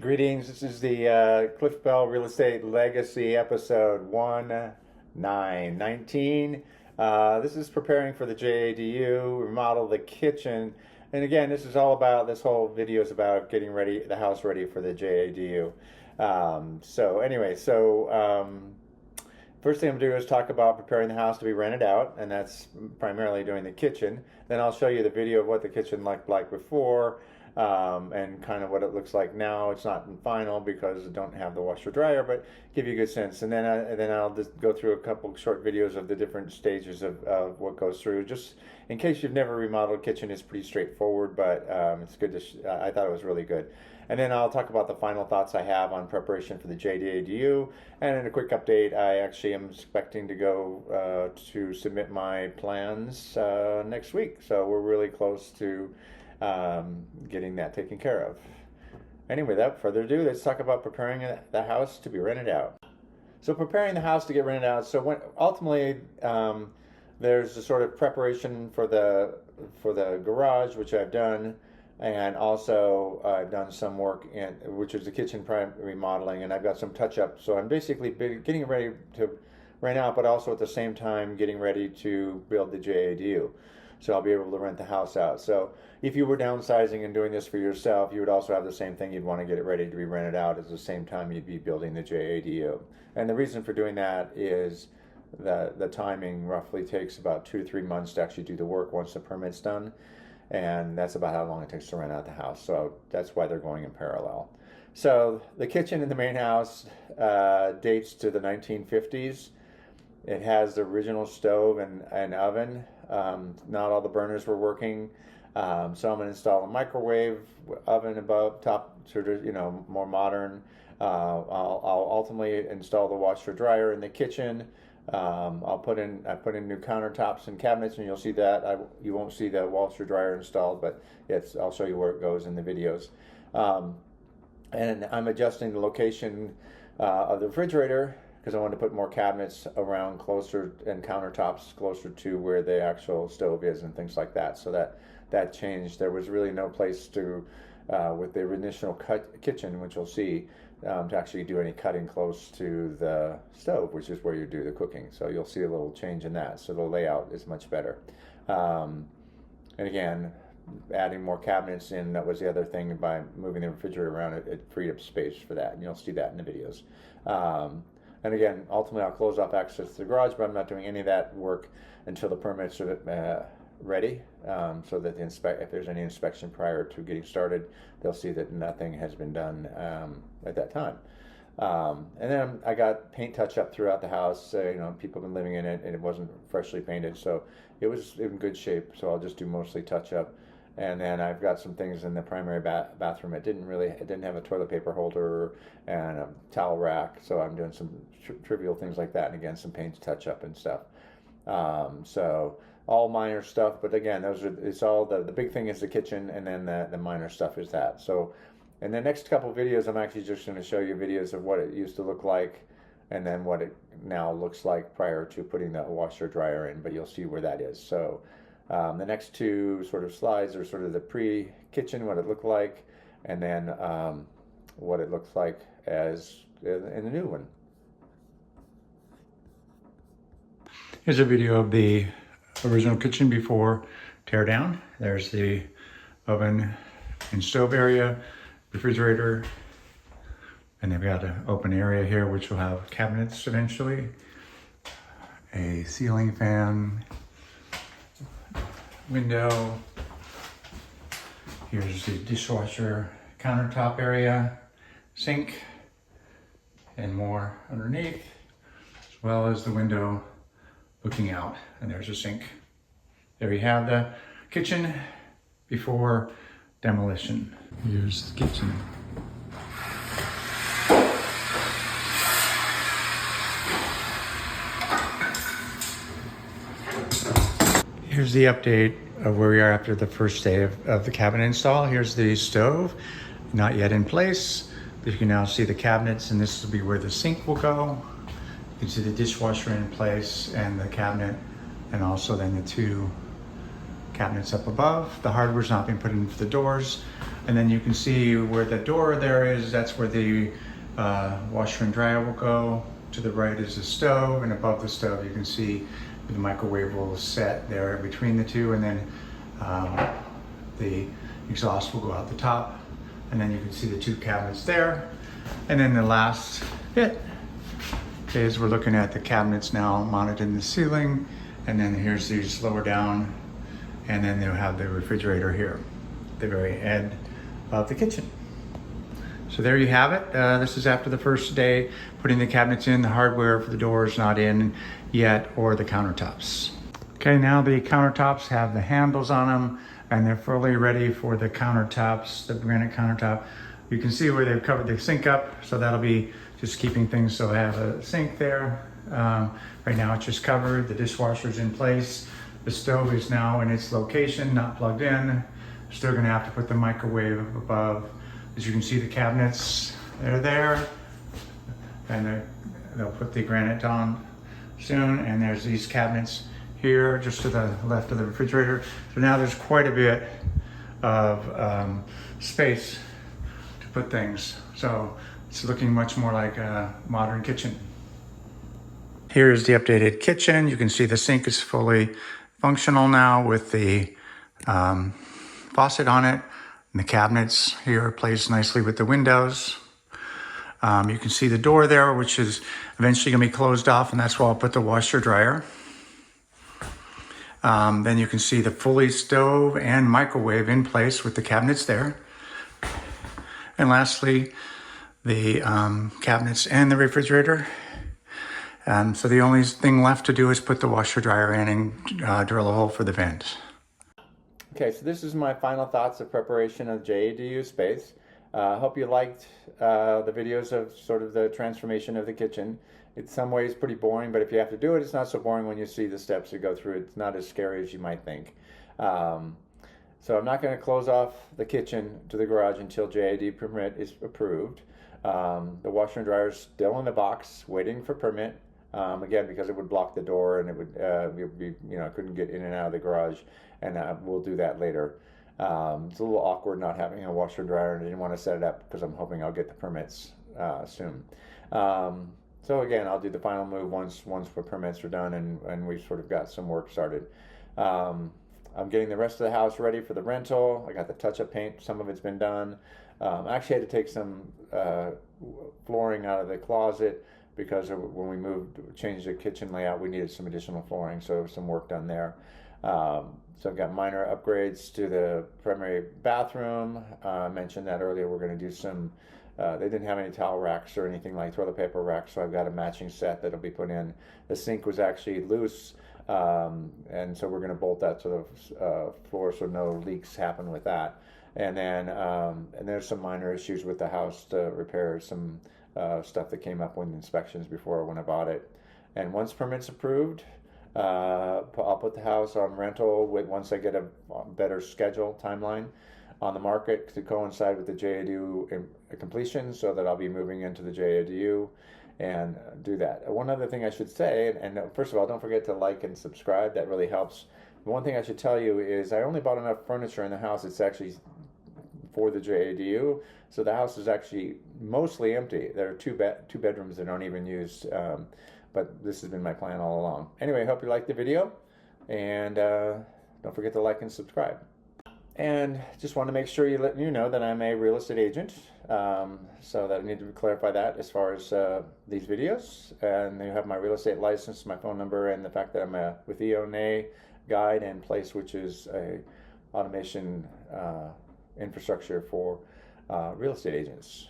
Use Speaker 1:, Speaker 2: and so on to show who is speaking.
Speaker 1: Greetings. This is the Cliff Bell Real Estate Legacy episode 1919. This is preparing for the JADU, remodel the kitchen. And again, this whole video is about getting the house ready for the JADU. First thing I'm going to do is talk about preparing the house to be rented out, and that's primarily doing the kitchen. Then I'll show you the video of what the kitchen looked like before, and kind of what it looks like now. It's not final because I don't have the washer dryer, but give you a good sense. And then I'll just go through a couple short videos of the different stages of what goes through. Just in case you've never remodeled a kitchen, it's pretty straightforward, but it's good I thought it was really good. And then I'll talk about the final thoughts I have on preparation for the JADU. And in a quick update, I actually am expecting to go to submit my plans next week. So we're really close to getting that taken care of. Anyway, without further ado, let's talk about preparing the house to be rented out. So preparing the house to get rented out. So ultimately, there's a sort of preparation for the garage, which I've done. And also I've done some work which is the kitchen remodeling, and I've got some touch-ups. So I'm basically getting ready to rent out, but also at the same time getting ready to build the JADU. So I'll be able to rent the house out. So if you were downsizing and doing this for yourself, you would also have the same thing. You'd want to get it ready to be rented out at the same time you'd be building the JADU. And the reason for doing that is the timing roughly takes about 2 to 3 months to actually do the work once the permit's done. And that's about how long it takes to rent out the house. So that's why they're going in parallel. So the kitchen in the main house dates to the 1950s. It has the original stove and oven. Not all the burners were working. So I'm going to install a microwave oven above top, sort of, more modern. I'll ultimately install the washer dryer in the kitchen. I put in new countertops and cabinets, and you'll see that. You won't see the washer dryer installed, but I'll show you where it goes in the videos. And I'm adjusting the location of the refrigerator because I wanted to put more cabinets around closer and countertops closer to where the actual stove is and things like that. So that changed. There was really no place to, with the initial kitchen, which you'll see, to actually do any cutting close to the stove, which is where you do the cooking. So you'll see a little change in that. So the layout is much better. And again, adding more cabinets in, that was the other thing. By moving the refrigerator around, it freed up space for that, and you'll see that in the videos. And again, ultimately I'll close off access to the garage, but I'm not doing any of that work until the permits are ready, so that if there's any inspection prior to getting started, they'll see that nothing has been done at that time. And then I got paint touch-up throughout the house. People have been living in it, and it wasn't freshly painted, so it was in good shape. So I'll just do mostly touch-up. And then I've got some things in the primary bathroom. It didn't have a toilet paper holder and a towel rack, so I'm doing some trivial things like that. And again, some paint touch-up and stuff. So all minor stuff, but again, it's all the big thing is the kitchen, and then the minor stuff is that. So in the next couple of videos, I'm actually just going to show you videos of what it used to look like, and then what it now looks like prior to putting the washer dryer in, but you'll see where that is. So the next two sort of slides are sort of the pre-kitchen, what it looked like, and then what it looks like as in the new one. Here's a video of the original kitchen before tear down. There's the oven and stove area, refrigerator, and they've got an open area here which will have cabinets eventually, a ceiling fan, window. Here's the dishwasher countertop area, sink, and more underneath, as well as the window looking out, and there's a sink. There you have the kitchen before demolition. Here's the kitchen. Here's the update of where we are after the first day of the cabinet install. Here's the stove, not yet in place, but you can now see the cabinets, and this will be where the sink will go. You can see the dishwasher in place and the cabinet, and also then the two cabinets up above. The hardware's not been put in for the doors. And then you can see where the door there is, that's where the washer and dryer will go. To the right is the stove, and above the stove you can see the microwave will set there between the two, and then the exhaust will go out the top, and then you can see the two cabinets there. And then the last bit is we're looking at the cabinets now mounted in the ceiling, and then here's these lower down, and then they'll have the refrigerator here at the very end of the kitchen. So there you have it. This is after the first day putting the cabinets in. The hardware for the doors not in yet, or the countertops. Okay, now the countertops have the handles on them, and they're fully ready for the countertops, the granite countertop. You can see where they've covered the sink up, so that'll be just keeping things so I have a sink there. Right now it's just covered, the dishwasher's in place. The stove is now in its location, not plugged in. Still gonna have to put the microwave above. As you can see, the cabinets, they're there. And they'll put the granite on soon. And there's these cabinets here, just to the left of the refrigerator. So now there's quite a bit of space to put things. So it's looking much more like a modern kitchen. Here's the updated kitchen. You can see the sink is fully functional now with the faucet on it. And the cabinets here plays nicely with the windows. You can see the door there, which is eventually gonna be closed off, and that's where I'll put the washer dryer. Then you can see the fully stove and microwave in place with the cabinets there. And lastly, the cabinets and the refrigerator. So the only thing left to do is put the washer dryer in and drill a hole for the vent. Okay, so this is my final thoughts of preparation of JADU space. I hope you liked the videos of sort of the transformation of the kitchen. In some ways pretty boring, but if you have to do it, it's not so boring when you see the steps you go through. It's not as scary as you might think. So I'm not going to close off the kitchen to the garage until JADU permit is approved. The washer and dryer is still in the box waiting for permit. Again, because it would block the door and it would be, couldn't get in and out of the garage, and we'll do that later. It's a little awkward not having a washer and dryer, and I didn't want to set it up because I'm hoping I'll get the permits soon. So again, I'll do the final move once the permits are done and we've sort of got some work started. I'm getting the rest of the house ready for the rental. I got the touch-up paint, some of it's been done. I actually had to take some flooring out of the closet because when we changed the kitchen layout, we needed some additional flooring, so some work done there. So I've got minor upgrades to the primary bathroom. I mentioned that earlier. We're going to do some, they didn't have any towel racks or anything like toilet paper racks, so I've got a matching set that'll be put in. The sink was actually loose, and so we're going to bolt that to the floor so no leaks happen with that. And then and there's some minor issues with the house to repair some stuff that came up with inspections before when I bought it. And once permit's approved, I'll put the house on rental once I get a better schedule timeline on the market to coincide with the JADU completion, so that I'll be moving into the JADU and do that. One other thing I should say, and first of all, don't forget to like and subscribe. That really helps. One thing I should tell you is I only bought enough furniture in the house. It's actually for the JADU, so the house is actually mostly empty. There are two bedrooms that aren't even used, but this has been my plan all along. Anyway, I hope you liked the video, and don't forget to like and subscribe. And just want to make sure you know that I'm a real estate agent, so that I need to clarify that as far as these videos. And you have my real estate license, my phone number, and the fact that I'm with EONA Guide and Place, which is a automation infrastructure for real estate agents.